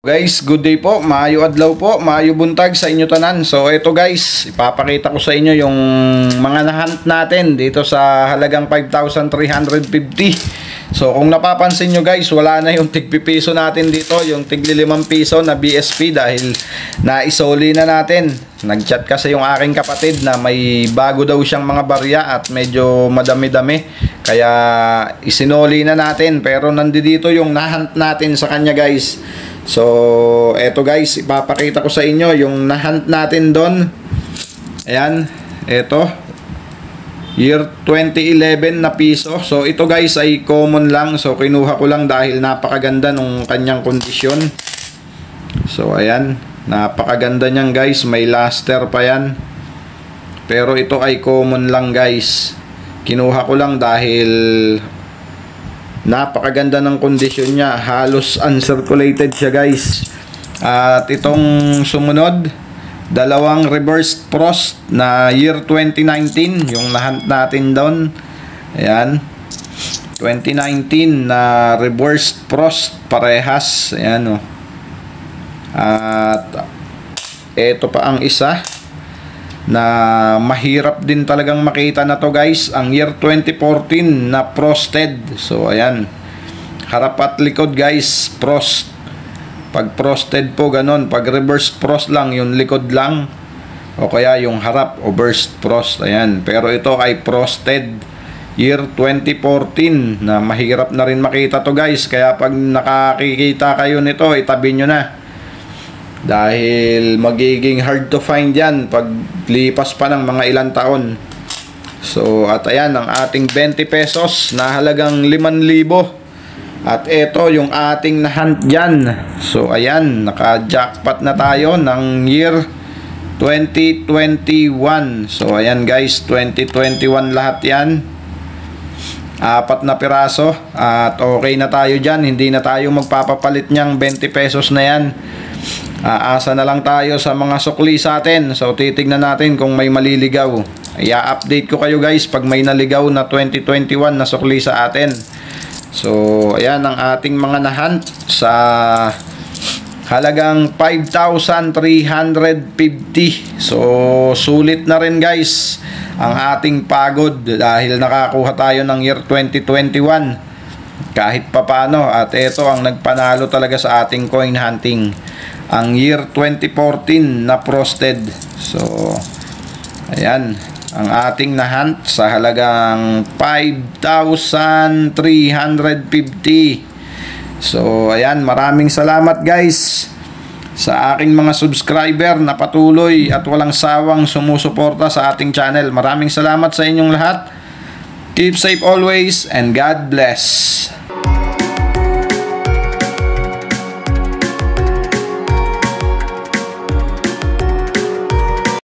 Guys, good day po, maayo adlaw po, maayo buntag sa inyo tanan. So ito guys, ipapakita ko sa inyo yung mga nahunt natin dito sa halagang 5,350. So kung napapansin nyo guys, wala na yung tig-piso natin dito, yung tig-5 piso na BSP dahil naisoli na natin. Nag-chat kasi yung aking kapatid na may bago daw siyang mga barya at medyo madami-dami. Kaya isinoli na natin, pero nandito yung nahunt natin sa kanya guys. So, eto guys, ipapakita ko sa inyo yung nahunt natin doon. Ayan, eto. Year 2011 na piso. So, ito guys ay common lang. So, kinuha ko lang dahil napakaganda nung kanyang kondisyon. So, ayan. Napakaganda niyan guys. May luster pa yan. Pero ito ay common lang guys. Kinuha ko lang dahil napakaganda ng kondisyon niya. Halos uncirculated siya guys. At itong sumunod, dalawang reversed frost na year 2019. Yung nahunt natin doon. Ayan. 2019 na reversed frost. Parehas. Ayan o. At ito pa ang isa na mahirap din talagang makita na to guys, ang year 2014 na frosted. So ayan, harap at likod guys, frost. Pag frosted po ganon, pag reverse frost lang yung likod lang, o kaya yung harap o burst frost. Ayan, pero ito ay frosted year 2014 na mahirap na rin makita to guys. Kaya pag nakakikita kayo nito, itabi nyo na dahil magiging hard to find yan pag lipas pa ng mga ilang taon. So at ayan ang ating 20 pesos na halagang 5,000. At ito yung ating nahunt dyan. So ayan, naka-jackpot na tayo ng year 2021. So ayan guys, 2021 lahat yan. 4 na piraso. At okay na tayo dyan. Hindi na tayo magpapapalit niyang 20 pesos na yan. Aasa na lang tayo sa mga sukli sa atin. So titignan natin kung may maliligaw. I-update ko kayo guys pag may naligaw na 2021 na sukli sa atin. So ayan ang ating mga nahunt sa halagang 5,350. So sulit na rin guys ang ating pagod dahil nakakuha tayo ng year 2021 kahit papano. At ito ang nagpanalo talaga sa ating coin hunting, ang year 2014 na frosted. So ayan ang ating nahunt sa halagang 5,350. So ayan, maraming salamat guys sa aking mga subscriber na patuloy at walang sawang sumusuporta sa ating channel. Maraming salamat sa inyong lahat. Keep safe always and God bless.